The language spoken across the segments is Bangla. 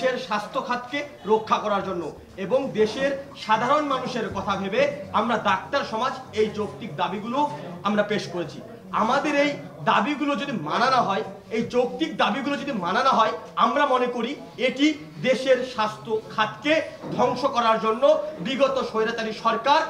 দেশের স্বাস্থ্য খাতকে রক্ষা করার জন্য এবং দেশের সাধারণ মানুষের কথা ভেবে আমরা ডাক্তার সমাজ এই যৌক্তিক দাবিগুলো আমরা পেশ করেছি। আমাদের এই দাবিগুলো যদি মানা না হয়, এই যৌক্তিক দাবিগুলো যদি মানা না হয়, আমরা মনে করি এটি দেশের স্বাস্থ্য খাতকে ধ্বংস করার জন্য বিগত স্বৈরাচারী সরকার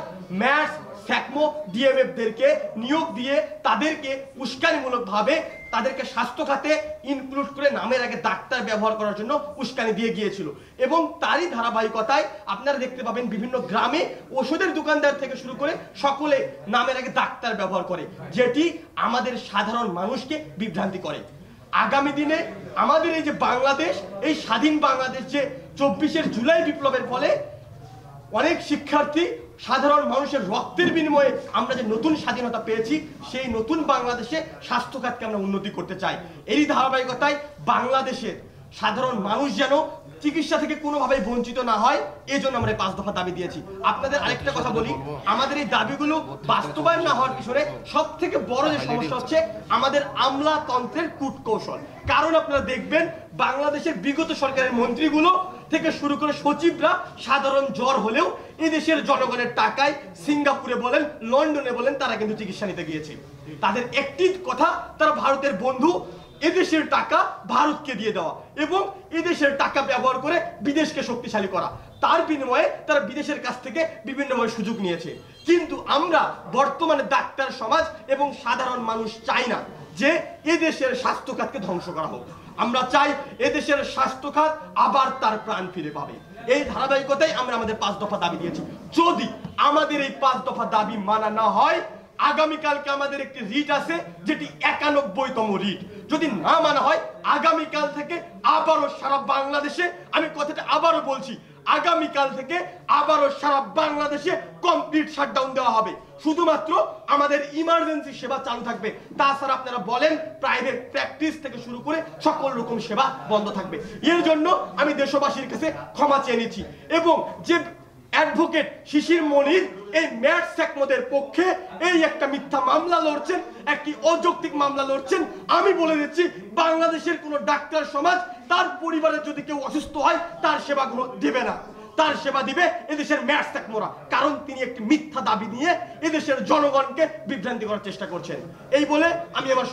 ম্যাটস, স্যাকমো, ডিএমএফদেরকে নিয়োগ দিয়ে তাদেরকে উস্কানিমূলকভাবে তাদেরকে স্বাস্থ্য খাতে ইনক্লুড করে নামের আগে ডাক্তার ব্যবহার করার জন্য উস্কানি দিয়ে গিয়েছিল। এবং তারই ধারাবাহিকতায় আপনারা দেখতে পাবেন বিভিন্ন গ্রামে ওষুধের দোকানদার থেকে শুরু করে সকলে নামের আগে ডাক্তার ব্যবহার করে, যেটি আমাদের সাধারণ মানুষকে বিভ্রান্তি করে। আগামী দিনে আমাদের এই যে বাংলাদেশ, এই স্বাধীন বাংলাদেশ যে 24 জুলাই বিপ্লবের ফলে অনেক শিক্ষার্থী সাধারণ মানুষের রক্তের বিনিময়ে আমরা যে নতুন স্বাধীনতা পেয়েছি, সেই নতুন বাংলাদেশে স্বাস্থ্য খাতকে আমরা উন্নতি করতে চাই। এরই ধারাবাহিকতায় বাংলাদেশের সাধারণ মানুষ যেন চিকিৎসা থেকে কোনোভাবেই বঞ্চিত না হয়, এই জন্য আমরা 5 দফা দাবি দিয়েছি। আপনাদের আরেকটা কথা বলি, আমাদের এই দাবিগুলো বাস্তবায়ন না হওয়ার পিছনে সব থেকে বড় যে সমস্যা হচ্ছে আমাদের আমলাতন্ত্রের কূটকৌশল। কারণ আপনারা দেখবেন বাংলাদেশের বিগত সরকারের মন্ত্রীগুলো থেকে শুরু করে সচিবরা সাধারণ জ্বর হলেও এদেশের জনগণের টাকায় সিঙ্গাপুরে বলেন, লন্ডনে বলেন, তারা কিন্তু চিকিৎসা নিতে গিয়েছে। তাদের একটি কথা, তারা ভারতের বন্ধু, এদেশের টাকা ভারতকে দিয়ে দেওয়া এবং এদেশের টাকা ব্যবহার করে বিদেশকে শক্তিশালী করা। তার বিনিময়ে তারা বিদেশের কাছ থেকে বিভিন্নভাবে সুযোগ নিয়েছে। কিন্তু আমরা বর্তমানে ডাক্তার সমাজ এবং সাধারণ মানুষ চাই না যে এদেশের স্বাস্থ্য খাতকে ধ্বংস করা হোক। আমরা চাই এদেশের স্বাস্থ্য খাত আবার তার প্রাণ ফিরে পাবে। এই ধারাবাহিকতায় আমরা আমাদের 5 দফা দাবি দিয়েছি। যদি আমাদের এই 5 দফা দাবি মানা না হয়, আগামীকালকে আমাদের একটি রিট আছে, যেটি 91তম রিট। যদি না মানা হয়, আগামীকাল থেকে আবারও সারা বাংলাদেশে, আমি কথাটা আবারও বলছি, আগামীকাল থেকে আবারও সারা বাংলাদেশে কমপ্লিট শাটডাউন দেওয়া হবে। শুধুমাত্র আমাদের ইমার্জেন্সি সেবা চালু থাকবে। তাছাড়া আপনারা বলেন প্রাইভেট প্র্যাকটিস থেকে শুরু করে সকল রকম সেবা বন্ধ থাকবে। এর জন্য আমি দেশবাসীর কাছে ক্ষমা চেয়ে নিচ্ছি। এবং যে অ্যাডভোকেট শিশির মনির এই ম্যাটস স্যাকমোদের পক্ষে এই একটা মিথ্যা মামলা লড়ছেন, একটি অযৌক্তিক মামলা লড়ছেন, আমি বলে দিচ্ছি বাংলাদেশের কোন ডাক্তার সমাজ তার পরিবারের যদি কেউ অসুস্থ হয় তার সেবা দিবে না। তার সেবা দিবে এদেশের ম্যাটস স্যাকমোরা, কারণ তিনি একটি মিথ্যা দাবি নিয়ে এদেশের জনগণকে বিভ্রান্তি করার চেষ্টা করছেন। এই বলে আমি আমার